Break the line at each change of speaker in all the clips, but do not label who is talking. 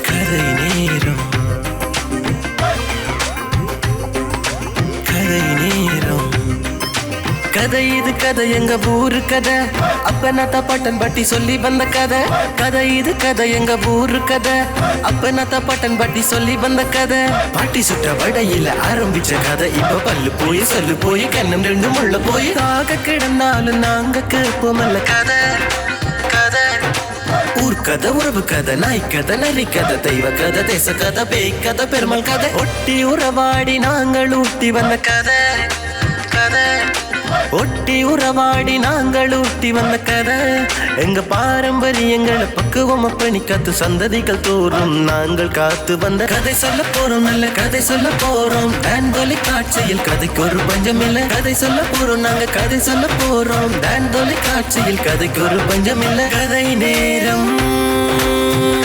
கதை நேரம் கதை நேரம் கதை இது கதை எங்க ஊரு கதை அப்பனத்த பட்டன் பட்டி சொல்லி வந்த கதை கதை இது கதை எங்க ஊரு கதை அப்பனத்த பட்டன் பட்டி சொல்லி வந்த கதை பாட்டி சுட்ட வடையில ஆரம்பிச்ச கதை இப்ப பல்லு போய் சொல்லு போய் கண்ணம் ரெண்டும் உள்ள போய் ஆக கிடந்தாலும் நாங்க கேட்போமல்ல கதை கதை ஊர் கதை உறவு கதை நாய் கதை நரி கதை தெய்வ கதை தேச கதை பேய் கதை பெருமாள் கதை ஒட்டி உறவாடி நாங்கள் ஊட்டி வந்த கதை கதை ஒட்டி உறவாடி நாங்கள் ஊட்டி வந்த கதை எங்க பாரம்பரியங்களை பக்குவமா பணி காத்து சந்ததிகள் தோறும் நாங்கள் காத்து வந்த கதை சொல்ல போறோம் நல்ல கதை சொல்ல போறோம் டான் தொலைக்காட்சியில் கதைக்கு ஒரு பஞ்சம் இல்ல கதை சொல்ல போறோம் நாங்க கதை சொல்ல போறோம் டான் தொலைக்காட்சியில் கதைக்கு ஒரு பஞ்சம் இல்ல கதை நேரம்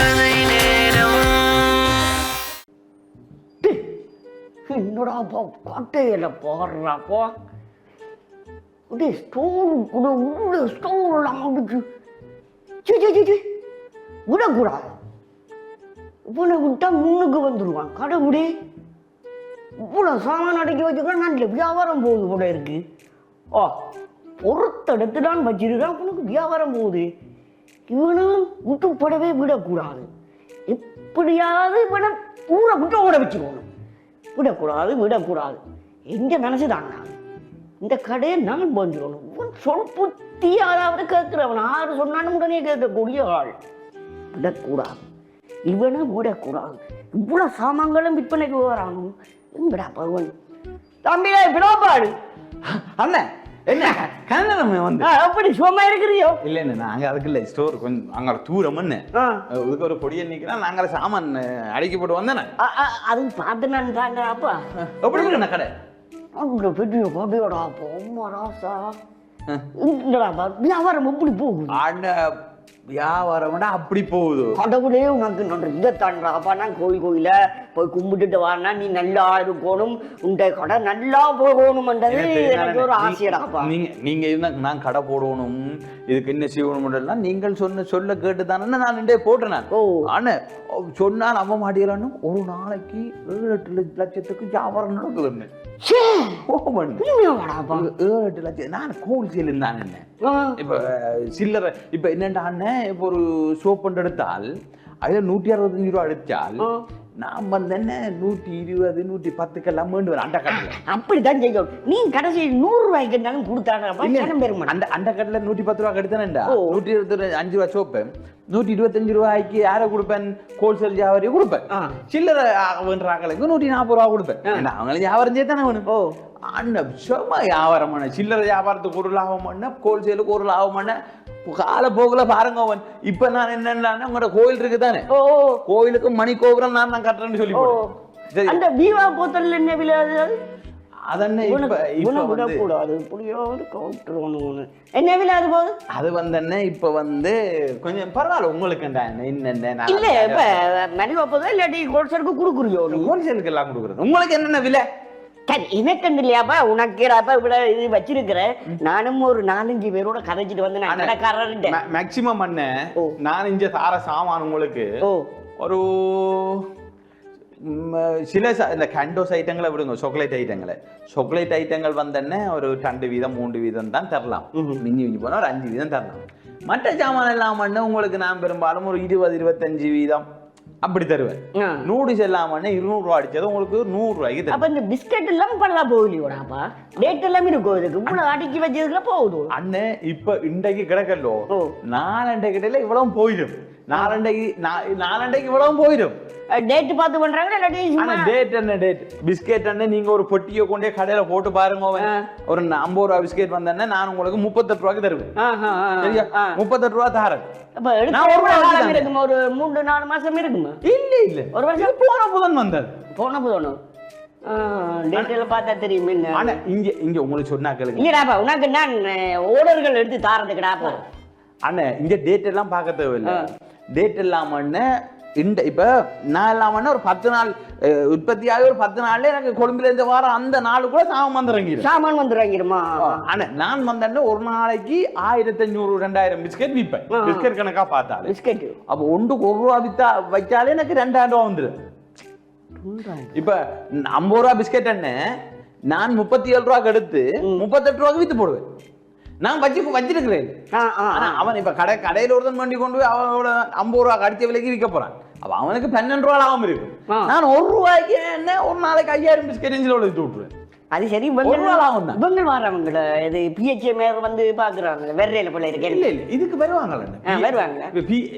கதை நேரம்.
என்னடா காட்டையில போடுறாப்போ அப்படியே ஸ்டோன் கூட உள்ள ஸ்டோன்லாம் வந்துச்சு. விடக்கூடாது. இவனை விட்டா முன்னுக்கு வந்துடுவான். கடவுளே இவ்வளோ சாமான் அடக்கி வச்சுக்கலாம் நல்ல வியாபாரம் போகுது கூட இருக்கு. ஓ பொறுத்தெடுத்து தான் வச்சிருக்கான் உனக்கு வியாபாரம் போகுது. இவனும் விட்டுப்படவே விடக்கூடாது. எப்படியாவது இவனை ஊரை விட்டு ஓட வச்சுக்கணும். விடக்கூடாது. எந்த மனசு தாங்க இந்த கடையை நான் வந்துடணும். சொல் புத்தி யாராவது கேட்கிறவன் யாரு சொன்னாலும் உடனே கேட்கக்கூடிய ஆள். விடக்கூடாது. இவனை விடக்கூடாது. இவ்வளவு சாமான்களும் விற்பனைக்கு வரானும் எங்கடா பகவன் தம்பியா விடாப்பாடு
அண்ணன் என்ன கண்ணன் வந்து
அப்படி சும்மா இருக்கிறியோ
இல்ல நாங்க அதுக்கு இல்ல ஸ்டோர் கொஞ்சம் அங்க தூரம்னு இதுக்கு ஒரு பொடியை நிக்கிறேன் நாங்க சாமான் அடிக்கி போட்டு வந்தேன்
அது பார்த்து நான் தாங்க அப்பா
எப்படி இருக்கு கடை
அங்க பெரிய கடையோடா அம்மா ராசா இல்லடா வியாபாரம் எப்படி போகுது
வியாபாரம்னா அப்படி போகுது
கடவுளே உனக்கு நன்றி இதை தாண்டாப்பா நான் கோயில போய் கும்பிட்டுட்டு வானா நீ நல்லா இருக்கணும் உண்ட கடை நல்லா போகணும்ன்றது எனக்கு ஒரு ஆசையடாப்பா
நீங்க இருந்தா நான் கடை போடணும் இதுக்கு என்ன செய்யணும் நீங்கள் சொல்ல கேட்டு தானே நான் ரெண்டே போட்டேன் ஆனா சொன்னா நம்ப மாட்டேங்கிறான்னு ஒரு நாளைக்கு 7-8 லட்சத்துக்கு வியாபாரம் நடக்குதுன்னு 7-8 லட்சம் நான் ஹோல்சேல் இருந்தான் என்ன இப்ப சில்லறை இப்ப என்னண்டா இப்போ ஒரு சோப் எடுத்தால் அதுல 165 ரூபா அடிச்சால் நான் வந்து என்ன 120-110 எல்லாம் மீண்டு அந்த கடையில
அப்படித்தான் செய்யும் நீ கடைசி 100 ரூபாய்க்கு இருந்தாலும் கொடுத்தாங்க
அந்த கடையில 110 ரூபாய்க்கு எடுத்தேன்டா 125 ரூபாய் சோப்பு 125 ரூபாய்க்கு யாரை கொடுப்பேன் ஹோல்சேல் வியாபாரி கொடுப்பேன் சில்லறை வேண்டாங்களுக்கு 140 ரூபா கொடுப்பேன் அவங்களுக்கு வியாபாரம் செய்யத்தானே வேணும் சும்மா வியாபாரம் பண்ண சில்லறை வியாபாரத்துக்கு ஒரு லாபம் பண்ண ஹோல்சேலுக்கு ஒரு லாபம் பண்ண கால போகல பாருங்க அவன் இப்ப நான் என்னன்னா உங்களோட கோயில் இருக்குதானே கோயிலுக்கு மணி கோபுரம் நான் கட்டுறேன்னு சொல்லி
அந்த பீவா போத்தல் என்ன விளையாது
அதென்ன
விடக்கூடாது என்ன விளையாது போது
அது வந்து இப்ப வந்து கொஞ்சம் பரவாயில்ல உங்களுக்கு என்ன
இல்ல இப்ப மணி போதா இல்லாட்டி ஹோல்சேலுக்கு கொடுக்குறியோ
ஹோல்சேலுக்கு எல்லாம் கொடுக்குறது உங்களுக்கு என்னென்ன விலை
எனக்கு இல்லையாப்பா உனக்கு இப்ப இது வச்சிருக்கிறேன் நானும் ஒரு 4-5 பேரோட கதைச்சிட்டு வந்து
மேக்சிமம் அண்ண நான் இங்க சார சாமான் உங்களுக்கு ஒரு சில இந்த கேண்டோஸ் ஐட்டங்களை விடுங்க சாக்லேட் ஐட்டங்கள் வந்தேன்னே ஒரு 2 வீதம் 3 வீதம் தான் தரலாம் மிஞ்சி போனா ஒரு 5 வீதம் தரலாம் மற்ற சாமான் எல்லாம் பண்ண உங்களுக்கு நான் பெரும்பாலும் ஒரு 20-25 வீதம் அப்படி தருவேன் நூடுல்ஸ் எல்லாம் 200 ரூபா அடிச்சது உங்களுக்கு 100 ரூபாய்க்கு
அப்ப இந்த பிஸ்கட் எல்லாம் பண்ணலாம் போகலையோடாப்பா டேட் எல்லாம் இருக்கும் இதுக்கு இவ்வளவு அடிக்கி வச்சதுல போகுது
அண்ணே இப்ப இன்றைக்கு கிடக்கலோ 4 கிட்ட இவ்வளவு போயிடும் 4 இவ்வளவு போயிடும்
டேட் பார்த்து பண்றாங்க
டேட் என்ன டேட் பிஸ்கெட் என்ன நீங்க ஒரு பொட்டியை கொண்டே கடையில போட்டு பாருங்க ஒரு 50 ரூபா பிஸ்கெட் வந்தேன்னா நான் உங்களுக்கு 38 ரூபாய்க்கு தருவேன் சரியா 38 ரூபா தரேன்
ஒரு 3-4 மாசம் இருக்குமா
இல்ல ஒரு வருஷம் போன புதன் வந்தது
டேட்ல பார்த்தா தெரியுமே
ஆனா இங்க உங்களுக்கு சொன்னா கேளுங்க
இல்லடாப்பா உனக்கு நான் ஆர்டர்கள் எடுத்து தாரதுக்குடா போ
அண்ணே இங்க டேட் எல்லாம் பார்க்க தேவையில்லை டேட் எல்லாம் இந்த இப்ப நான் எல்லாம் ஒரு 10 நாள் உற்பத்தியாகி ஒரு 10 நாள்ல எனக்கு கொழும்புல இருந்து வர அந்த நாள் கூட
சாமான் வந்துடுறாங்கிருமா.
ஆனா நான் வந்தேன்னு ஒரு நாளைக்கு 1500-2000 பிஸ்கெட் விற்பேன். பிஸ்கெட் கணக்கா பார்த்தாலே
பிஸ்கெட்
அப்ப ஒன்றுக்கு 1 ரூபா வித்தா வச்சாலே எனக்கு 2000 ரூபா வந்துடும். இப்ப 50 ரூபா பிஸ்கெட் என்ன நான் 37 ரூபாய்க்கு எடுத்து 38 ரூபாய்க்கு வித்து போடுவேன். நான் வச்சிருக்கிறேன். அவன் இப்ப கடையில ஒருத்தன் பண்ணி கொண்டு போய் அவனோட 50 ரூபா அடிச்ச விலைக்கு விற்க போறான். அப்ப அவனுக்கு 12 ரூபா லாபம் இருக்கும். நான் 1 ரூபாய்க்கு என்ன ஒரு நாளைக்கு 5000 பிஸ்கெட் வித்து விட்டுருவேன்.
அது சரி. இவங்க வர்றவங்கள இது பிஹெச்ஏ மேல வந்து பாக்குறாங்க வெறையில போல இருக்கு.
இல்ல இல்ல இதுக்கு வருவாங்க.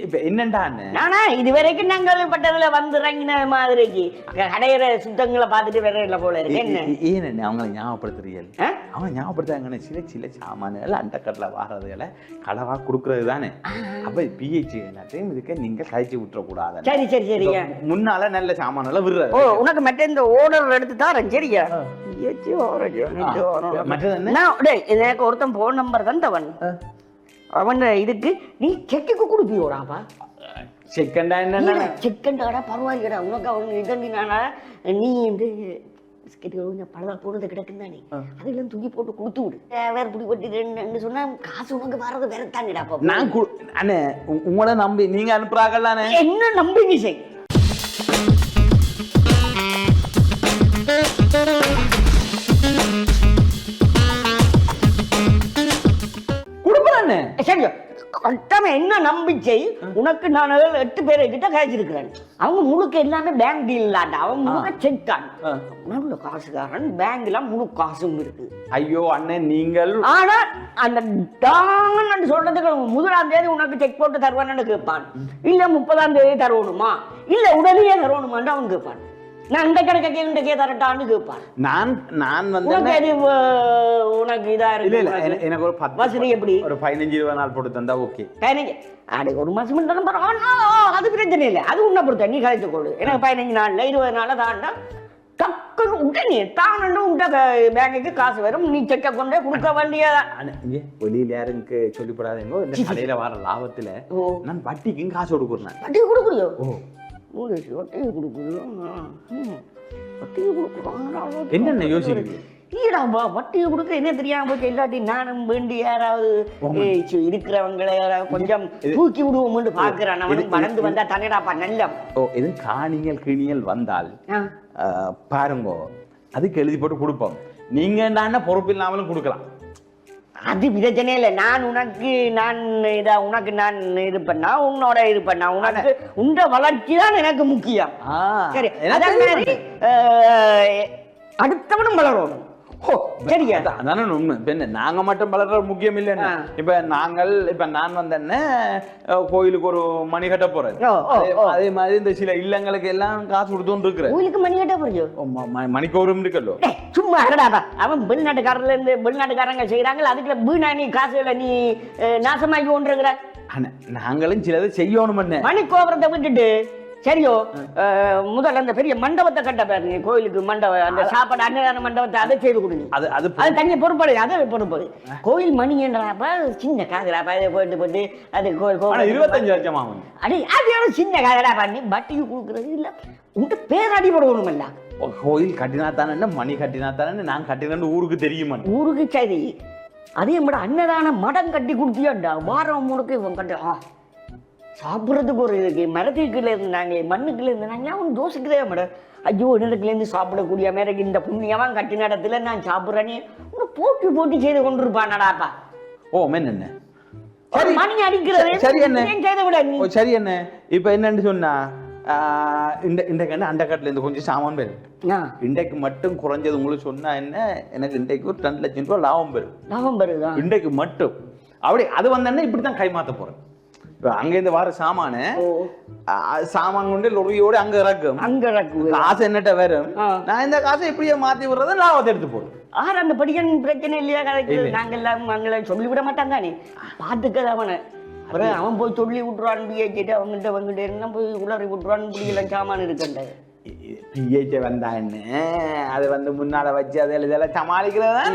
இப்ப என்னண்டா
நானா இது வரைக்கும் நாங்கள் பட்டதுல வந்து இறங்கின மாதிரிக்கு கடையிற சுத்தங்களை பார்த்துட்டு வெறையில போல இருக்கு. என்ன
ஏன் அவங்களை ஞாபகப்படுத்துறீங்க? அவங்க ஞாபகப்படுத்தாங்கன்னு சில சாமான்கள் அந்த கடல வாரதுகளை களவா கொடுக்கறது தானே. அப்ப பிஹெச்ஏ எல்லாத்தையும் இதுக்கு நீங்க கழிச்சு விட்டுற கூடாது.
சரி சரி சரி.
முன்னால நல்ல சாமான்களை விடுற
உனக்கு மற்ற இந்த ஓர்டர் எடுத்து தாரேன். சரியா? எனக்கு ஒருத்தன் போன் நம்பர் தான் தவன். அவன் இதுக்கு நீ செக்குக்கு கொடுப்பியோடாப்பா?
செகண்டா என்ன
செகண்டாடா பரவாயில்லடா. உனக்கு அவனுக்கு இதண்டினானா நீ இந்த பிஸ்கெட் கொஞ்சம் பழதா போனது கிடக்குந்தானே அதெல்லாம் தூக்கி போட்டு கொடுத்து விடு. வேற பிடி பட்டு சொன்னா காசு உனக்கு வர்றது வேற தாங்கடாப்பா.
நான் அண்ணே உங்களை நம்பி நீங்க அனுப்புறாங்கல்ல
என்ன நம்பி நீ செய். என்ன நம்பிக்கை உனக்கு? நான் 8 பேரை கிட்ட கழிச்சிருக்கிறேன். அவங்க முழுக்க எல்லாமே பேங்க் டீல் இல்லாண்டா. அவங்க முழுக்க செக் தான். நல்ல காசுக்காரன் பேங்க்ல முழு காசும் இருக்கு.
ஐயோ அண்ணன் நீங்கள்
ஆனா அந்த டாங்கன்னு சொல்றதுக்கு 1ஆம் தேதி உனக்கு செக் போட்டு தருவான்னு கேட்பான். இல்ல 30ஆம் தேதி தருவணுமா இல்ல உடனே தருவணுமான்னு அவன் கேட்பான். நான் இந்த கணக்கு இந்த கேட்டான்னு கேட்பான்.
நான் வந்து
உனக்கு இதா இருக்கு.
எனக்கு ஒரு 10 வசதி எப்படி ஒரு 15-20 நாள் போட்டு தந்தா ஓகே.
ஒரு மாசம் அது பிரச்சனை இல்லை. அது உன்னை பொறுத்த நீ கழித்து கொடு. எனக்கு 15 நாள்ல 20 நாள்ல தாண்டா டக்குன்னு உடனே தானு உண்ட பேங்குக்கு காசு வரும். நீ செக்க கொண்டே கொடுக்க வேண்டியதான்.
வெளியில யாருக்கு சொல்லிப்படாதீங்க. இந்த கடையில வர லாபத்துல நான் வட்டிக்கும் காசு கொடுக்குறேன்.
வட்டி கொடுக்குறியோ?
என்னென்ன யோசிக்கிறீங்க?
வட்டியை கொடுக்க என்ன தெரியாம போச்சு. இல்லாட்டி நானும் வேண்டி யாராவது இருக்கிறவங்களை யாராவது கொஞ்சம் தூக்கி விடுவோம் பாக்குறான். அவனுக்கு வளர்ந்து வந்தா தனிடாப்பா நல்ல
எதுவும் காணியல் கிணியல் வந்தால் பாருங்க அதுக்கு எழுதி போட்டு கொடுப்போம். நீங்க என்ன பொறுப்பு இல்லாமலும் கொடுக்கலாம்.
அது பிரச்சனை இல்லை. உனக்கு நான் இது பண்ணா உன்னோட இது பண்ணா உனக்கு உண்ட வளர்ச்சி தான் எனக்கு முக்கியம். சரி அதே மாதிரி அடுத்தவனும் வளரணும். சரியா?
அதானே உண்மை. நாங்க மட்டும் வளர்ற முக்கியம் இல்லைன்னா இப்ப நான் வந்தேன்னு கோயிலுக்கு ஒரு மணி கட்ட போறேன். அதே மாதிரி இந்த சில இல்லங்களுக்கு எல்லாம் காசு கொடுத்து இருக்கிறேன்.
கோயிலுக்கு மணி கட்ட போறோம்.
மணிக்கோரும் இருக்கല്ലോ.
சும்மா அடடாடா அவன் வெளிநாட்டுக்காரர்ல இருந்து வெளிநாட்டுக்காரங்க செய்யறாங்க. அதுக்குள்ள வீணா நீ காசுல நீ நாசமாக்கி கொண்டிருக்கிற.
நாங்களும் சிலதை செய்யணும்.
மணிக்கோபுரத்தை விட்டுட்டு சரியோ முதல்ல அந்த பெரிய மண்டபத்தை கட்ட பாருங்க. கோயிலுக்கு மண்டபம் அந்த சாப்பாடு அன்னதான மண்டபத்தை அதை செய்து கொடுங்க. அது தனியாக பொறுப்பாடு. அதை பொறுப்பாடு. கோயில் மணி என்றப்ப சின்ன காதலாப்பா இதை போட்டு அது கோயில்
25 லட்சம் ஆகும்.
அடி அது சின்ன காதலா பண்ணி வட்டிக்கு கொடுக்குறது இல்லை. உங்க பேர் அடிபடுவோம் இல்ல.
கோயில் கட்டினா தானே மணி கட்டினா தானே நான் கட்டினு ஊருக்கு தெரியுமா?
ஊருக்கு சரி. அதே மாதிரி அன்னதான மடம் கட்டி கொடுத்தியாண்டா வாரம் முழுக்க இவன் கட்ட சாப்பிட்றதுக்கு ஒரு இருக்கு. மரத்துக்குள்ள இருந்தாங்களே மண்ணுக்குள்ள இருந்தாங்க அவன் தோசைக்குதே மேடம். ஐயோ நிலத்துலேருந்து சாப்பிடக்கூடிய மாதிரி இந்த புண்ணியமாக கட்டின இடத்துல நான் சாப்பிட்றேனே உன்னை போட்டி செய்து கொண்டிருப்பானடாப்பா.
என்ன
மணி அடிக்கிறது
சரி என்ன செய்த விட சரி என்ன இப்ப என்னன்னு சொன்னா இன்றைக்கு அந்த கட்டில இருந்து கொஞ்சம் சாமான் பெறும். இன்றைக்கு மட்டும் குறைஞ்சது உங்களுக்கு சொன்னா என்ன எனக்கு இன்றைக்கு ஒரு 2 லட்சம் ரூபாய் லாபம் பெறும். இன்றைக்கு மட்டும் அப்படி அது வந்தா இப்படித்தான் கைமாத்த போறேன். அங்கிருந்து வர சாமான் கொண்டு லொரியோட அங்க இறக்கும். காசு என்னட்ட வரும். நான் இந்த காசை இப்படியே மாத்தி விடுறத லாபத்தை எடுத்து போறேன்.
அந்த படிக்கன் பிரச்சனை இல்லையா? நாங்கெல்லாம் அங்கே சொல்லிவிட மாட்டான் தானே பாத்துக்கிறது அவனை. அவன் போய் சொல்லி விட்டுருவான். பிஹெச்ஏ அவங்கிட்ட இருந்தா போய் உளறி விட்டுருவான். பிடிக்கலாம் சாமான் இருக்குன்றது.
பிஹெச்ஏ வந்தா என்ன அது வந்து முன்னால வச்சு அதை இதெல்லாம் சமாளிக்கிறதா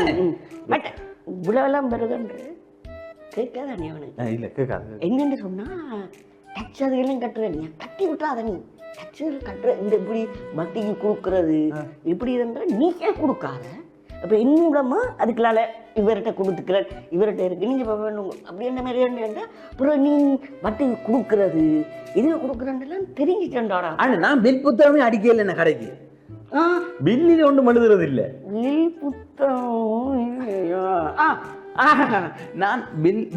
இவ்வளவெல்லாம் பெருகன்று கேட்காதானே அவனுக்கு?
இல்ல கேட்காது.
என்னன்னு சொன்னா டச் அதுக்கெல்லாம் கட்டுற நீ கட்டி விட்டாத நீ டச் கட்டுற இந்த இப்படி வட்டிக்கு கொடுக்கறது இப்படி இருந்தால் நீக்கே கொடுக்காத. அப்போ என்னிடமா அதுக்குள்ளால இவர்கிட்ட கொடுத்துக்கிறார் இவர்கிட்ட இருக்கு நீங்கள் வேணும் அப்படி என்ன மாதிரி இருந்தால் அப்புறம் நீ வட்டி கொடுக்கறது இதுவே கொடுக்குறேன்லாம் தெரிஞ்சுட்டேன்டாடா.
ஆனால் நான் பில் புத்தகமே அடிக்கல என்ன கடைக்கு பில்லில் ஒன்றும் எழுதுறது இல்லை.
பில் புத்தகம்
நான்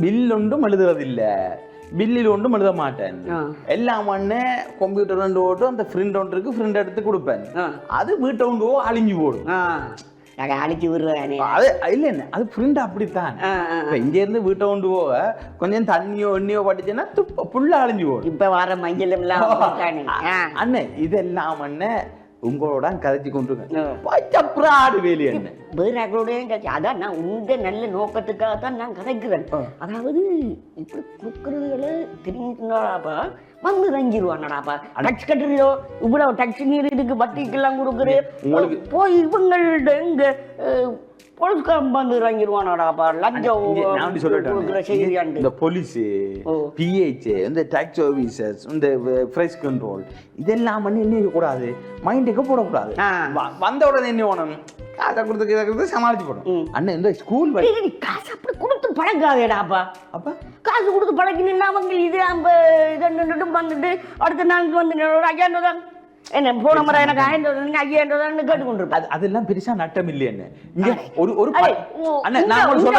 பில் ஒன்றும் எழுதுறது இல்லை, பில்லில் ஒன்றும் எழுத மாட்டேன். எல்லாம் ஒண்ணு கம்ப்யூட்டர் ரெண்டு ஓட்டும் அந்த ஃப்ரெண்ட் ஒன்று இருக்கு, ஃப்ரெண்ட் எடுத்து கொடுப்பேன். அது வீட்டை ஒன்று அழிஞ்சு போடும்,
அழிச்சு விடுறேன்.
அது இல்லை என்ன அது ஃப்ரெண்ட் அப்படித்தான். இங்க இருந்து வீட்டை கொண்டு போக கொஞ்சம் தண்ணியோ எண்ணியோ பட்டுச்சுன்னா புல்லா அழிஞ்சு போடும்.
இப்ப வர மஞ்சள்
அண்ணன் இதெல்லாம் அண்ணன் உங்களோட கதைச்சு கொண்டு வேலி என்ன
வேறாக்களோட அதான் நான் உங்க நல்ல நோக்கத்துக்காக தான் நான் கதைக்கிறேன். அதாவது இப்படி கொடுக்கறதுல தெரிஞ்சுனாப்பா வந்து தங்கிடுவாங்கடாப்பா. டச் கட்டுறியோ இவ்வளவு டச் நீர் இதுக்கு வட்டிக்கெல்லாம் கொடுக்குறேன் உங்களுக்கு போய் இவங்கள்ட இங்க போலீஸ்காரன் வந்து இறங்கிடுவானாடாப்பா. லஞ்சம்
இந்த போலீஸ் பிஹெச் இந்த டாக்ஸ் ஆபீசர்ஸ் இந்த ஃப்ரெஷ் கண்ட்ரோல் இதெல்லாம் பண்ணி என்ன கூடாது, மைண்டுக்கு போடக்கூடாது. வந்த உடனே என்ன வேணும் காசை கொடுத்து சமாளிச்சு போடும். அண்ணன் இந்த ஸ்கூல்
காசு அப்படி கொடுத்து பழகாதேடாப்பா. அப்ப காசு கொடுத்து பழகினா அவங்க இது இது வந்துட்டு அடுத்த நாளுக்கு வந்து ஒரு 5000 தான் என்ன போன முறை எனக்கு 5000 கேட்டுக்கொண்டிருப்பேன்.
அதெல்லாம் பெருசா நட்டம் இல்லைன்னு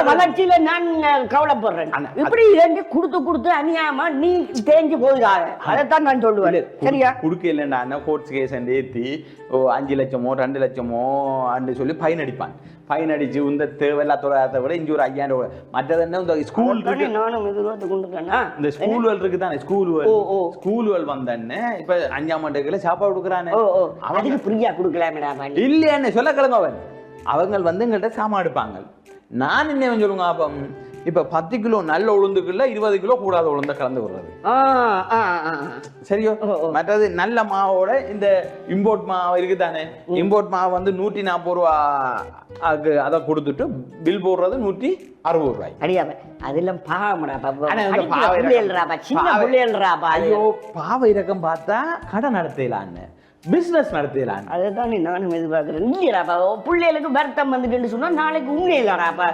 வளர்ச்சியில நான் கவலைப்படுறேன். இப்படி இருந்து கொடுத்து கொடுத்து அநியாயமா நீ தேஞ்சு போயிடாத, அதைத்தான் நான் சொல்லுவேன். சரியா
குடுக்க இல்லைன்னா கோர்ட்ஸ் கேஸ் ஏற்றி 5 லட்சமோ 2 லட்சமோ அன்னு சொல்லி ஃபைன் அடிப்பான். ஃபைன் அடிச்சு இந்த தேவையில்லாத விட இங்க ஒரு 5000 மற்றது என்ன இந்த ஸ்கூல் இருக்கு, இந்த ஸ்கூல்கள் இருக்கு தானே ஸ்கூல்கள் வந்தன்னு இப்ப 5ஆம் ஆண்டுகளை சாப்பாடு கொடுக்குறானே
அவனுக்கு ஃப்ரீயா கொடுக்கலாமே
இல்லையான்னு சொல்ல கிளம்ப அவங்க வந்து எங்கள்கிட்ட சாமான் எடுப்பாங்க. நான் என்ன சொல்லுங்க அப்ப இப்ப 10 கிலோ நல்ல உளுந்துக்குள்ள 20 கிலோ கூடாத உளுந்த கலந்து விடுறது சரியோ. மற்றது நல்ல மாவோட இந்த இம்போர்ட் மாவு இருக்குதானே, இம்போர்ட் மாவு வந்து 140 ரூபா அதை கொடுத்துட்டு பில் போடுறது 160 ரூபாய்.
அடியாம அதெல்லாம்
ஐயோ பாவ இறக்கம் பார்த்தா கடை நடத்தலான்னு பிசினஸ் நடத்தலாம்.
அதுதான் நானும் எதிர்பார்க்கிறேன். இல்லையாப்பா பிள்ளைகளுக்கு வருத்தம் வந்துட்டு சொன்னா நாளைக்கு உண்மையிலாப்பா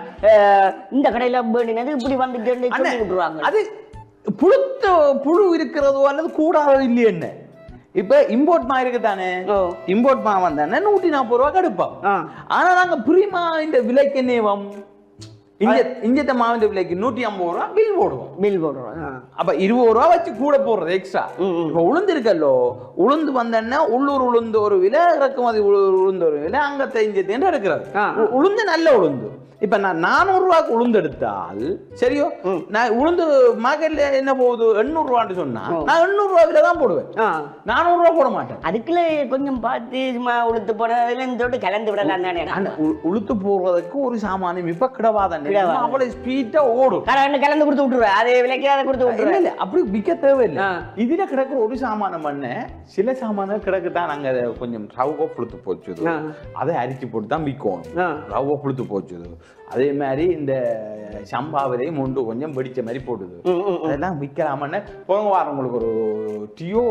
இந்த கடையில வேண்டினது இப்படி வந்துட்டு விட்டுருவாங்க.
அது புழு இருக்கிறதோ அல்லது கூடாதோ இல்லையென்ன. இப்ப இம்போர்ட் மா இருக்கு தானே, இம்போர்ட் மா வந்தானே 140 ரூபா கடுப்போம். ஆனா நாங்க பிரிமா இந்த விலைக்கு என்னவம் இஞ்சத்த மாவின் விலைக்கு 150 ரூபா பில் போடுவோம். அப்ப 20 ரூபா வச்சு கூட போடுறது எக்ஸ்ட்ரா. இப்ப உளுந்து இருக்கல்லோ, உளுந்து வந்தன்னா உள்ளூர் உளுந்து ஒரு விலை, இறக்குமதி உளுந்து ஒரு விலை, அங்க தெரிஞ்சு எடுக்கிறது உளுந்து நல்ல உளுந்து. இப்ப நான் 400 ரூபாய்க்கு உளுந்து எடுத்தால் சரியோ, நான் உளுந்து மார்க்கெட்ல என்ன போகுது 800 ரூபான்னு சொன்னா நான் 800 ரூபாய்ல தான் போடுவேன், 400 ரூபாய் போட மாட்டேன்.
அதுக்குள்ள கொஞ்சம் பார்த்து உளுத்து போடுறதுல கலந்து விடலாம் தானே.
உளுத்து போடுறதுக்கு ஒரு சாமானியம் இப்ப கிடவாதான் அவ்வளவு ஸ்பீடா ஓடும்,
கலந்து கொடுத்து விட்டுருவேன். அதே விலைக்கு அதை கொடுத்து விட்டுருவேன்.
இல்ல அப்படி விற்க தேவையில்லை. இதுல கிடக்குற ஒரு சாமானம் பண்ண சில சாமானம் கிடக்குதான் நாங்க கொஞ்சம் ரவோ புளுத்து போச்சுது, அதை அரிச்சு போட்டு தான் விற்கணும். ரவோ புளுத்து போச்சுது. அதே மாதிரி இந்த சம்பாவிலையும் முண்டு கொஞ்சம் வெடிச்ச மாதிரி போடுது, அதெல்லாம் விற்கலாமன்னு போங்க. வாரம் உங்களுக்கு ஒரு டியோ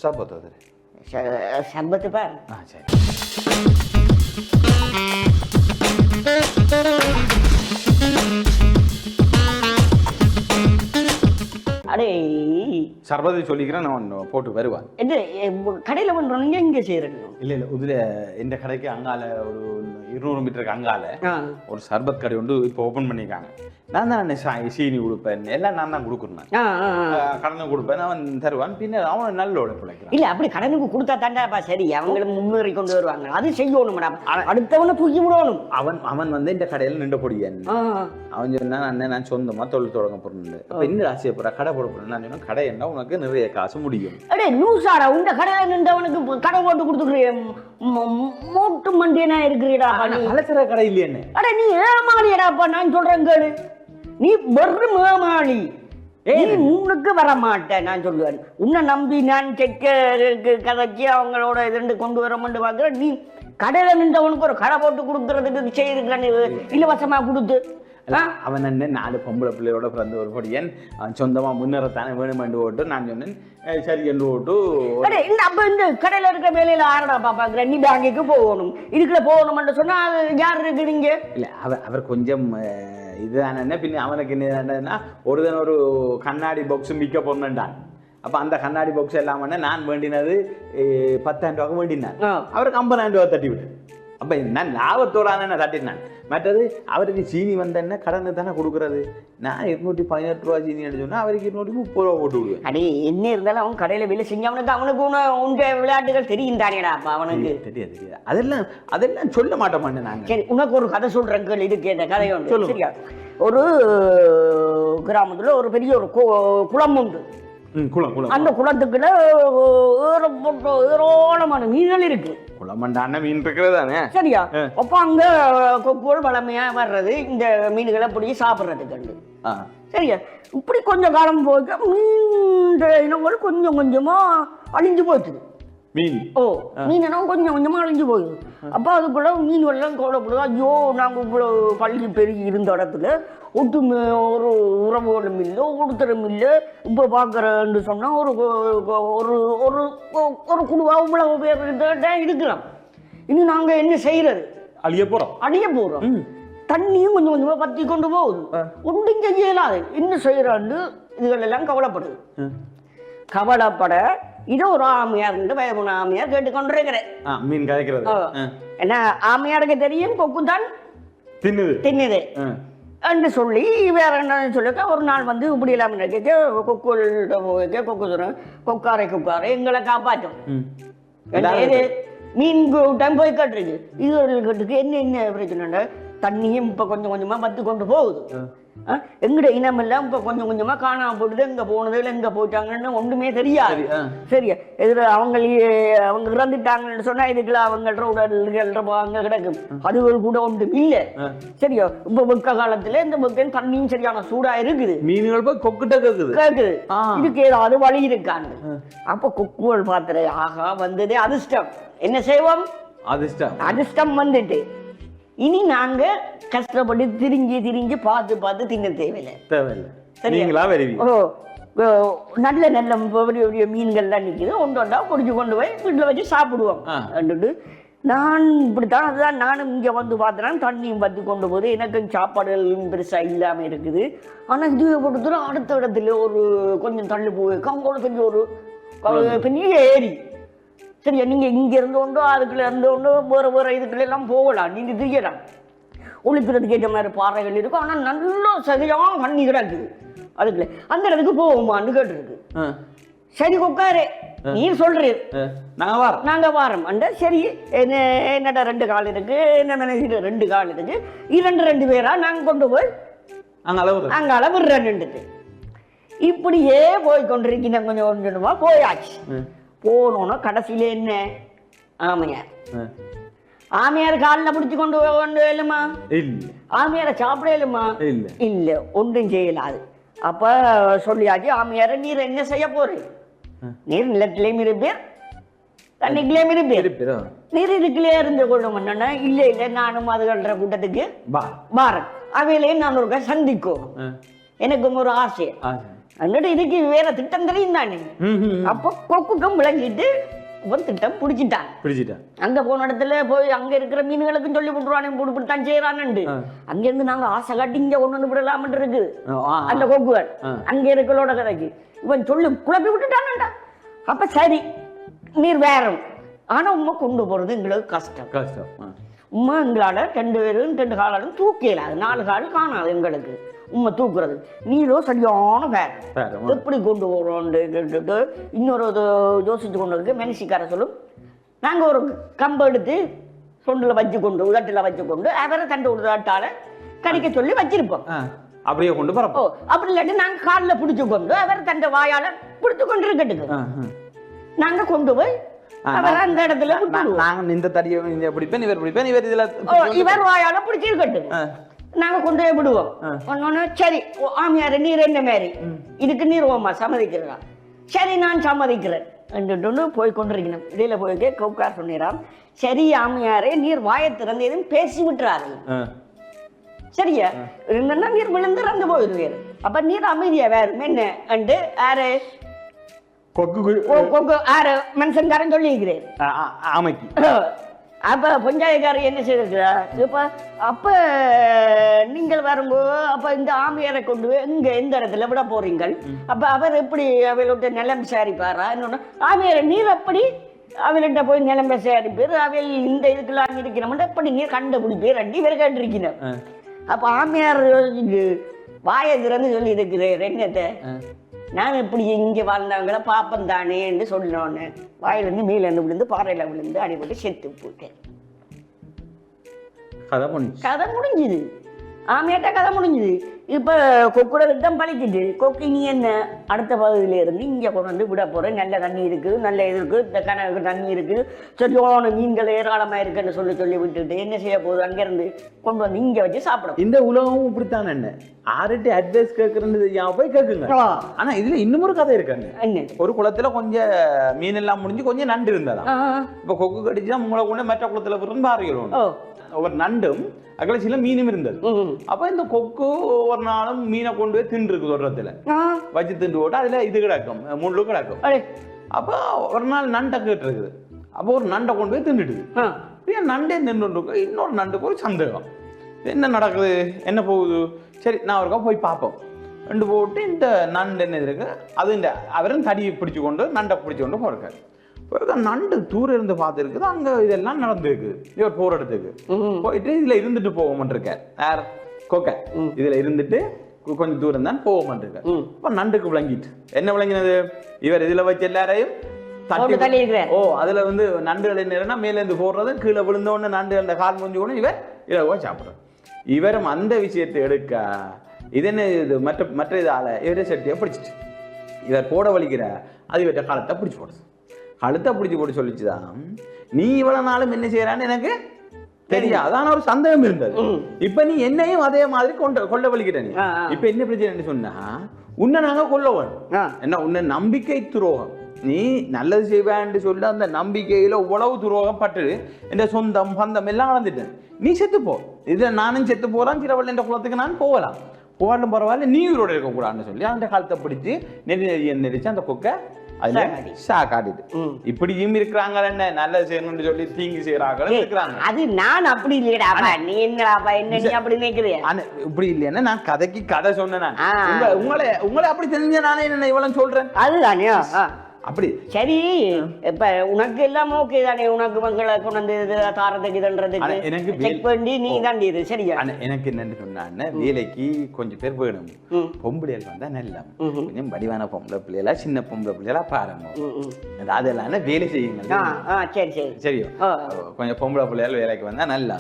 சர்பத்து
சர்பத்து பார்.
சரி
அடே
சர்பத்தை சொல்லிக்கிறேன், நான் போட்டு வருவான்.
இது கடையில பண்றோம் இங்க செய்யறது
இல்ல இல்ல. இதுல இந்த கடைக்கு அங்கால ஒரு 200 மீட்டருக்கு அங்கால ஒரு சர்பத் கடை ஒன்று இப்போ ஓபன் பண்ணிருக்காங்க. நான் தான் சீனி கொடுப்பேன், எல்லாம் நான் தான் கொடுக்குறேன். கடனுக்கு கொடுப்பேன், அவன் தருவான், பின்னர் அவன் நல்லோட பிழைக்கிறான்.
இல்ல அப்படி கடனுக்கு கொடுத்தா தாண்டாப்பா சரி, அவங்களும் முன்னேறி கொண்டு வருவாங்க. அது செய்யணும், அடுத்தவனை தூக்கி விடணும்.
அவன் வந்து இந்த கடையில நின்று பொடியன். அவன் சொன்னா அண்ணன் நான் சொந்தமா தொழில் தொடங்க போறேன். என்ன ஆசைப்படுற கடை போட போறேன். நான் சொன்னேன் கடை என்ன உனக்கு நிறைய காசு முடியும்.
அடே லூசாடா, உங்க கடையில நின்றவனுக்கு கடை போட்டு கொடுத்துக்கிறேன். மோட்டு மண்டியனா இருக்கிறீடா,
அலசர கடை இல்லையே.
அட நீ ஏமாளியடாப்பா, நான் சொல்றேன் கேளு. நீ வெறும் ஏமாளி, நீ முன்னுக்கு வர மாட்டேன். நான் சொல்லுவேன் உன்னை நம்பி நான் செக்க கதைச்சி அவங்களோட இரண்டு கொண்டு வர மாட்டு பாக்குறேன். நீ கடையில நின்றவனுக்கு ஒரு கடை போட்டு கொடுக்கறதுக்கு செய்யிருக்க இலவசமா கொடுத்து
அவன் என்ன 4 பொம்பளை பிள்ளையோட பிறந்த ஒரு பொடியன் அவன் சொந்தமா முன்னேறத்தானே வேணுமென்று ஓட்டு நான் சொன்னேன் சரி என்று ஓட்டு
அப்ப இந்த கடையில இருக்கிற வேலையில ஆறடா பாப்பாங்க நீ பேங்குக்கு போகணும் இதுக்குள்ள போகணும்னு சொன்னா யார் இருக்கு நீங்க
இல்ல அவர் கொஞ்சம் இதுதானே பின்ன அவனுக்கு என்னன்னா ஒரு கண்ணாடி பாக்ஸ் மிக்க பொண்ணுண்டான் அப்ப அந்த கண்ணாடி பாக்ஸ் எல்லாம் நான் வேண்டினது 10,000 ரூபாய்க்கு வேண்டினான் அவருக்கு 50,000 ரூபாய் தட்டி விட்டு அப்ப நான் லாபத்தோடான தட்டினான் மற்றது அவருக்கு சீனி வந்தேன்னா கடனை தானே கொடுக்குறது நான் 218 ரூபா சீனி சொன்னா அவருக்கு 230 ரூபா போட்டு விடுவேன்
அடே என்ன இருந்தாலும் அவன் கடையில வேலை செஞ்சவனுக்கு அவனுக்கு உங்க விளையாட்டுகள் தெரியும் தானேடா அப்ப அவனுக்கு
தெரியாது அதெல்லாம் சொல்ல மாட்டோம் நாங்க
சரி உனக்கு ஒரு கதை சொல்றேன் கேள் இது கேட்ட கதை ஒன்று சரியா ஒரு கிராமத்துல ஒரு பெரிய ஒரு குளம் உண்டு அந்த குளத்துக்குள்ள ஏராளமான மீன்கள் இருக்கு
குளமண்டான மீன் இருக்கிறதானே
சரியா அப்ப அங்க கொக்குகள் வளமையா வர்றது இந்த மீன்களை பிடிச்சி சாப்பிடுறதுக்கு சரியா இப்படி கொஞ்சம் காலம் போக மீன் இனங்கள் கொஞ்சம் கொஞ்சமா அழிஞ்சு போச்சு மீன் இனம் கொஞ்சம் கொஞ்சமா அழிஞ்சு போகுது அப்ப அதுக்குள்ள மீன்கள்லாம் கவலைப்படுது ஐயோ நாங்க இவ்வளவு பள்ளி பெருகி இருந்த இடத்துல ஒரு உறவுகளும் இல்லை ஒருத்தரும் இல்லை இப்போ பார்க்குறேன்னு சொன்னால் ஒரு குழுவாக இவ்வளவு பேர் இருக்கிறோம் இன்னும் நாங்கள் என்ன செய்யறது அழிய போகிறோம் தண்ணியும் கொஞ்சம் கொஞ்சமாக பற்றி கொண்டு போகுது ஒன்றும் செய்யலாது என்ன செய்யறான்னு இதுகளெல்லாம் கவலைப்படுது கவலைப்பட இது ஒரு ஆமையார் வயமுன ஆமையார் கேட்டுக்கொண்டிருக்கிறேன்
மீன் கதைக்கிறது
என்ன ஆமையாருக்கு தெரியும் கொக்கு தான் தின்னுது என்று சொல்லி வேற என்னன்னு சொல்லிக்க ஒரு நாள் வந்து இப்படி இல்லாமல் கேட்க கொக்கு சொல்றேன் கொக்காரை எங்களை காப்பாற்றும் மீன் டைம் போய் கட்டுருக்கு இதுகளுக்கு என்ன பிரச்சனை தண்ணியும் இப்ப கொஞ்சம் கொஞ்சமா பத்து கொண்டு போகுது எங்கட இனம் எல்லாம் இப்ப கொஞ்சம் கொஞ்சமா காணாம போட்டுது எங்க போனது எங்க போயிட்டாங்கன்னு ஒண்ணுமே தெரியாது சரியா எதிர அவங்க இறந்துட்டாங்கன்னு சொன்னா இதுக்குள்ள அவங்கள்ட்ட உடல்கள் அங்க கிடக்கும் அதுகள் கூட ஒன்றும் இல்ல சரியா இப்ப வெக்க காலத்துல இந்த வெக்கம் தண்ணியும் சரியான சூடா இருக்குது
மீன்கள் போய் கொக்கிட்ட கேக்குது
இதுக்கு ஏதாவது வழி இருக்காங்க அப்ப கொக்குகள் பாத்துற ஆகா வந்ததே அதிர்ஷ்டம் என்ன செய்வோம் அதிர்ஷ்டம் வந்துட்டு இனி நாங்க கஷ்டப்பட்டு திரிஞ்சு பார்த்து தின்ன தேவையில்லை நல்ல நல்ல மீன்கள்லாம் நிக்குது ஒன்றா பிடிச்சி கொண்டு போய் வீட்டுல வச்சு சாப்பிடுவோம் நான் இப்படித்தான் அதுதான் நானும் இங்க வந்து பார்த்தேன் தண்ணியும் பத்தி கொண்டு போது எனக்கு சாப்பாடுகள் பெருசா இல்லாம இருக்குது ஆனா இதுவே பொறுத்தவரை அடுத்த இடத்துல ஒரு கொஞ்சம் தள்ளி போய் கங்கோட பெரிய ஒரு பெரிய ஏரி சரியா நீங்க இங்க இருந்து கொண்டோ அதுக்குள்ள இருந்து கொண்டோ வேற இதுக்குள்ள எல்லாம் போகலாம் நீங்க தெரியலாம் ஒளிக்கிறதுக்கு ஏற்ற மாதிரி பாறைகள் இருக்கும் ஆனா நல்ல சரியான தண்ணி கிடக்குது அதுக்குள்ள அந்த இடத்துக்கு போவோமான்னு கேட்டுருக்கு சரி கொக்காரு நீர் சொல்றீர் நாங்க வாரம் அந்த சரி என்னடா 2 கால் இருக்கு என்ன நினைச்சிட்டு 2 கால் இருக்கு 2 பேரா நாங்க கொண்டு போய் அங்க அளவுறேன்னுட்டு இப்படியே போய் கொண்டிருக்கீங்க கொஞ்சம் கொஞ்சமா போயாச்சு போனோன்னா கடைசியில என்ன ஆமையார் காலில் பிடிச்சு கொண்டு இல்லமா ஆமையார சாப்பிட இல்லமா இல்ல ஒன்றும் செய்யலாது அப்ப சொல்லியாச்சு ஆமையார நீர் என்ன செய்ய போறீ நீர் நிலத்திலேயும் இருப்பீர் தண்ணிக்குள்ளேயும் இருப்பீர் நீர் இதுக்குள்ளே இருந்து கொள்ளும் இல்ல நானும் அதுகள்ற கூட்டத்துக்கு பாரன் அவையிலையும் நான் ஒரு சந்திக்கும் எனக்கும் ஒரு ஆசை அன்னிட்டு இதுக்கு வேற திட்டம் தெரியும் தானே அப்போ கொக்குக்கும் விளங்கிட்டு திட்டம் பிடிச்சிட்டான் அங்க போன இடத்துல போய் அங்க இருக்கிற மீன்களுக்கும் சொல்லி விட்டுருவானு செய்யறான்னு அங்க இருந்து நாங்க ஆசை காட்டி இங்க கொண்டு வந்து விடலாம இருக்கு அந்த கொக்குகள் அங்க இருக்கிறோட கதைக்கு இவன் சொல்லி குழப்பி விட்டுட்டான்டா அப்ப சரி நீர் வேறும் ஆனா உண்மை கொண்டு போறது எங்களுக்கு கஷ்டம் உண்மை எங்களால 2 பேரும் 2 காலாலும் தூக்கலாது 4 கால் காணாது எங்களுக்கு உண்மை தூக்குறது நீரோ சரியான வேறு எப்படி கொண்டு போறோம்னு கேட்டுட்டு இன்னொரு யோசிச்சு கொண்டு இருக்கு மெனிசிக்கார சொல்லும் நாங்க ஒரு கம்பு எடுத்து சொண்டுல வச்சு கொண்டு உதட்டுல வச்சு கொண்டு அவரை தண்டை உதட்டால கடிக்க சொல்லி வச்சிருப்போம்
அப்படியே கொண்டு போறோம்
அப்படி இல்லாட்டி நாங்க காலில் பிடிச்சு கொண்டு அவர் தண்டை வாயால பிடிச்சு கொண்டு இருக்கட்டுக்கு நாங்க கொண்டு போய் அந்த இடத்துல
இந்த தடியை பிடிப்பேன் இவர் இதுல
இவர் வாயால பிடிச்சி இருக்கட்டும் நாங்க கொண்டு போய் விடுவோம் சரி ஆமையாரு நீர் என்ன மாதிரி இதுக்கு நீர் ஓமா சம்மதிக்கிறா சரி நான் சம்மதிக்கிறேன் போய் கொண்டிருக்கணும் இடையில போய் கொக்கார் சொன்னாராம் சரி ஆமையாரே நீர் வாயை திறந்து எதுவும் பேசி விட்டுறாரு சரியா இருந்தன்னா நீர் விழுந்து இறந்து போயிடுவீர் அப்ப நீர் அமைதியா வேறு என்ன அண்டு யாரு கொக்கு யாரு மனுஷன்காரன் சொல்லியிருக்கிறேன்
ஆமைக்கு
அப்ப பஞ்சாயக்காரி என்ன செய்திருக்கிறா இப்ப அப்ப நீங்கள் வரும்போது அப்ப இந்த ஆமையரை கொண்டு போய் இங்க எந்த இடத்துல விட போறீங்கள் அப்ப அவர் எப்படி அவளோட நிலம் விசாரிப்பாரா இன்னொன்னு ஆமையரை நீர் அப்படி அவள்கிட்ட போய் நிலம் விசாரிப்பேர் அவள் இந்த இதுக்கெல்லாம் இருக்கிறோம்னா எப்படி நீர் கண்டுபிடிப்பேர் அண்டி இவர் கண்டிருக்கிறோம் அப்ப ஆமையார் வாயை திறந்து சொல்லி இருக்கிறேன் என்னத்தை நான் இப்படி இங்கே வாழ்ந்தவங்கள பாப்பம் தானே என்று சொன்னோன்னு வாயிலிருந்து மேலேருந்து விழுந்து பாறையில் விழுந்து அடிபட்டு செத்து போட்டேன் கதை முடிஞ்சுது ஆமையாட்ட கதை முடிஞ்சுது இப்போ கொக்குட திட்டம் பழிச்சிட்டு கொக்கு நீ என்ன அடுத்த பகுதியில இருந்து இங்கே கொண்டு வந்து விட போகிறேன் நல்ல தண்ணி இருக்குது நல்ல இது இருக்குது இந்த கணக்கு தண்ணி இருக்குது சரியான மீன்கள் ஏராளமாக இருக்குன்னு சொல்லி விட்டுட்டு என்ன செய்ய போகுது அங்கேருந்து கொண்டு வந்து இங்கே வச்சு சாப்பிடும்
இந்த உலகமும் இப்படித்தான் என்ன ஆர்ட்டு அட்வைஸ் கேட்கறது போய் கேட்குங்க ஆனா இதுல இன்னும் ஒரு கதை இருக்காங்க ஒரு குளத்துல கொஞ்சம் மீன் எல்லாம் முடிஞ்சு கொஞ்சம் நண்டு இருந்தாதான் இப்ப கொக்கு கடிச்சா உங்களை கொண்டு மற்ற குளத்துல போறோம் பாருகிறோம் ஒரு நண்டும் அக்கல சில மீனும் இருந்தது அப்ப இந்த கொக்கு ஒரு நாளும் மீனை கொண்டு போய் தின்றுருக்கு தோட்டத்துல வச்சு தின்று போட்டு அதுல இது கிடக்கும் முள்ளு கிடக்கும் அப்ப ஒரு நாள் நண்டை கேட்டு இருக்குது அப்போ ஒரு நண்டை கொண்டு போய் தின்னுடுது நண்டே தின்னு இன்னொரு நண்டுக்கு ஒரு சந்தேகம் என்ன நடக்குது என்ன போகுது சரி நான் ஒருக்கா போய் பார்ப்போம் ரெண்டு போட்டு இந்த நண்டு என்ன இருக்கு அது இந்த அவரும் தடியை பிடிச்சு கொண்டு நண்டை பிடிச்சு கொண்டு போயிருக்காரு நண்டு தூரம் இருந்து பார்த்துருக்குது அங்க இதெல்லாம் நடந்துருக்குது இவர் போற இடத்துக்கு போயிட்டு இதுல இருந்துட்டு போவோம்ன்றிருக்கார் யார் கொக்க இதுல இருந்துட்டு கொஞ்சம் தூரம் தான் போவோம்ன்றிருக்கார் இப்ப நண்டுக்கு விளங்கிட்டு என்ன விளங்கினது இவர் இதுல வச்சு எல்லாரையும் அதுல வந்து நண்டுகள் என்ன மேல இருந்து போடுறது கீழே விழுந்தோன்னு நண்டுகள் கால் முடிஞ்சு கூட இவர் இலவா சாப்பிடுறார் இவரும் அந்த விஷயத்தை எடுக்க இது என்ன இது மற்ற இதால இவரே சட்டியை பிடிச்சிட்டு இவர் போட வலிக்கிற அது இவற்ற காலத்தை பிடிச்சி போடுது கழுத்தை பிடிச்சி போட்டு சொல்லிச்சுதான் நீ இவ்வளவு நாளும் என்ன செய்யறான்னு எனக்கு தெரியாது அதான ஒரு சந்தேகம் இருந்தது இப்ப நீ என்னையும் அதே மாதிரி கொள்ள வலிக்கிட்ட நீ இப்ப என்ன பிரச்சனை சொன்னா உன்னை நாங்க கொல்லவன் என்ன உன்னை நம்பிக்கை துரோகம் நீ நல்லது செய்வேன்னு சொல்ல அந்த நம்பிக்கையில இவ்வளவு துரோகம் பட்டு என் சொந்தம் பந்தம் எல்லாம் வளர்ந்துட்டேன் நீ செத்து போ இதுல நானும் செத்து போறான் சிறவள் என்ற குளத்துக்கு நான் போகலாம் போகலும் பரவாயில்ல நீ உயிரோட இருக்கக்கூடாதுன்னு சொல்லி அந்த காலத்தை பிடிச்சி நெறிச்சு அந்த கொக்கை அதுல காட்டுது இப்படியும் இருக்கிறாங்க என்ன நல்லது செய்யணும்னு சொல்லி தீங்கு செய்யறாங்க இருக்கிறாங்க
அது நான் அப்படி இல்லையடா நீ என்னடா என்ன நீ அப்படி நினைக்கிறியா
இப்படி இல்லையா நான் கதைக்கு கதை சொன்னேன் உங்களை அப்படி தெரிஞ்ச நானே என்ன இவ்வளவு சொல்றேன்
அதுதானே
அப்படி
சரி இப்ப உனக்கு எல்லாம் ஓகே தானே உனக்கு மங்களை கொண்டு தாரத்துக்கு இதுன்றதுக்கு செக் பண்ணி நீ தாண்டி இது சரியா
எனக்கு என்னன்னு சொன்னா வேலைக்கு கொஞ்சம் பேர் வேணும் பொம்பளைகள் வந்தா நல்லா கொஞ்சம் வடிவான பொம்பளை பிள்ளைகளா சின்ன பொம்பளை பிள்ளைகளா பாருங்க அதெல்லாம் வேலை செய்யுங்க
சரி சரி
சரியோ கொஞ்சம் பொம்பளை பிள்ளைகள் வேலைக்கு வந்தா நல்லா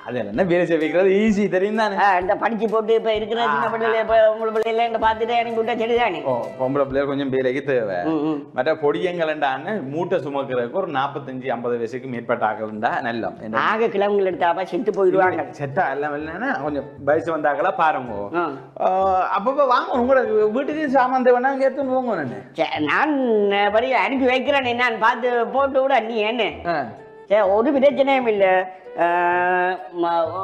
அதெல்லாம் வேலை செய்ய வைக்கிறது ஈஸி தெரியும் தானே
இந்த படிச்சு போட்டு இப்ப இருக்கிற சின்ன பிள்ளைல பொம்பளை பிள்ளைல என்ன பார்த்துட்டு எனக்கு விட்டா சரிதானே
பொம்பளை பிள்ளைகள் கொஞ்சம் வேலைக்கு தேவை மற்ற பொடியங்கள்டான்னு மூட்டை சுமக்கிறதுக்கு ஒரு 45-50 வயசுக்கு மேற்பட்ட ஆகலண்டா நல்லம்
ஆக கிழங்குகள் எடுத்தாப்பா செத்து போயிடுவாங்க
செத்தா எல்லாம் இல்லைன்னா கொஞ்சம் வயசு வந்தாக்களா பாருங்க அப்பப்ப வாங்க உங்களோட வீட்டுக்கு சாமான் தேவைன்னா எடுத்துன்னு போங்க
நான் அனுப்பி வைக்கிறேன் நான் பார்த்து போட்டு விட நீ என்ன ஒரு பிரச்சனையும் இல்லை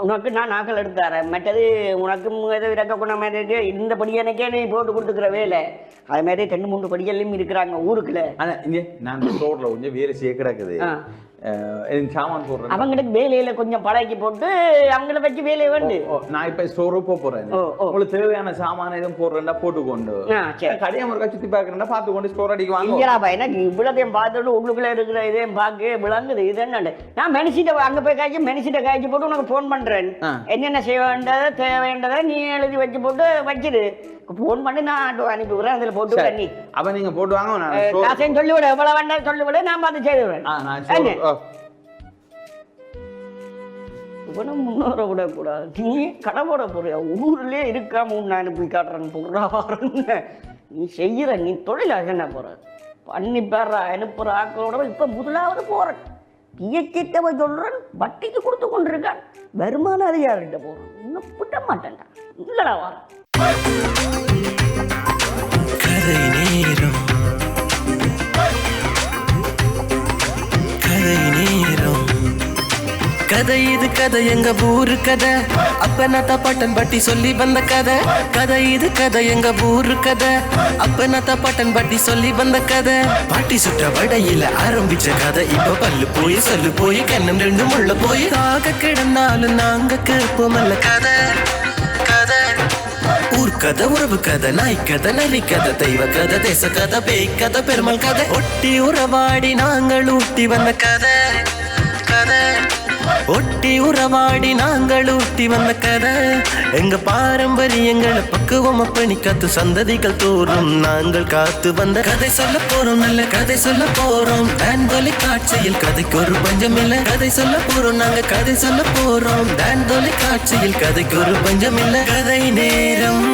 உனக்கு நான் நாக்கள் எடுத்தாரேன் மற்றது உனக்கும் ஏதோ இறக்க குணம் மாதிரி இருக்கு இந்த படியனுக்கே நீ போட்டு கொடுத்துக்கிற வேலை அது மாதிரி 2-3 படிகள்லையும் இருக்கிறாங்க ஊருக்குள்ள
ஆனா இங்க நான் ரோட்ல கொஞ்சம் வேலை செய்ய கிடக்குது சாமான் போடுறேன்
அவங்களுக்கு வேலையில கொஞ்சம் பழக்கி போட்டு அவங்கள வச்சு வேலையை வேண்டு
நான் இப்ப ஸ்டோரு போறேன் உங்களுக்கு தேவையான சாமான எதுவும் போடுறேன்டா போட்டுக்கொண்டு கடையை முறைக்கா சுத்தி பாக்குறேன்னா பார்த்து கொண்டு ஸ்டோர் அடிக்குவாங்க
எனக்கு இவ்வளோதையும் பார்த்துட்டு உள்ளுக்குள்ள இருக்கிற இதையும் பார்க்க விளங்குது இது என்ன நான் மெனிசிட்ட அங்க போய் காய்ச்சி மெனிசிட்ட காய்ச்சி போட்டு உனக்கு போன் பண்றேன் என்னென்ன செய்ய வேண்டதை தேவையானதை நீ எழுதி வச்சு போட்டு வச்சிரு போன் பண்ணி நான் அனுப்பி விடுறேன் அதுல போட்டு நீ
அப்ப நீங்க போட்டு வாங்க
காசையும் சொல்லி விட எவ்வளவு வேண்டாம் சொல்லி விட நான் பார்த்து செய்து விடுறேன் இவனும் முன்னோர விடக்கூடாது நீ கடை போட போறியா ஊர்லயே இருக்காம நான் அனுப்பி காட்டுறேன் பொருளாதாரன்னு நீ செய்யற நீ தொழில் என்ன போற பண்ணி பேர அனுப்புற ஆக்களோட இப்ப முதலாவது போறேன் பியக்கிட்ட சொல்றேன் வட்டிக்கு கொடுத்து கொண்டிருக்கான் வருமான அதிகாரிகிட்ட போறேன் இன்னும் விட மாட்டேன்டா இல்லடா வர
கதை நேரம் கதை நேரம் கதை இது கதை எங்க ஊரு கதை அப்பனாத்தா பாட்டன் பாட்டி சொல்லி வந்த கதை கதை இது கதை எங்க ஊரு கதை அப்பனாத்தா பாட்டன் பாட்டி சொல்லி வந்த கதை பாட்டி சுற்ற வடையில ஆரம்பிச்ச கதை இப்ப பல்லு போய் சொல்லு போய் கண்ணம் ரெண்டு முள்ள போய் தாக கிடந்தாலும் நாங்க கேட்போமல்ல கதை கதை ஊர் கதை உறவு கதை நாய் கதை நரி கதை தெய்வ கதை தேச கதை பேய் கதை பெருமாள் கதை ஒட்டி உறவாடி நாங்கள் ஊட்டி வந்த கதை கதை ஒட்டி உறவாடி நாங்கள் ஊட்டி வந்த கதை எங்க பாரம்பரியங்களை பக்குவம் அப்பணி காத்து சந்ததிகள் தோறும் நாங்கள் காத்து வந்த கதை சொல்ல போறோம் நல்ல கதை சொல்ல போறோம் தான்தொலை காட்சியில் கதைக்கு ஒரு பஞ்சம் இல்ல கதை சொல்ல போறோம் நாங்க கதை சொல்ல போறோம் தான்தொலை காட்சியில் கதைக்கு ஒரு பஞ்சம் இல்ல கதை நேரம்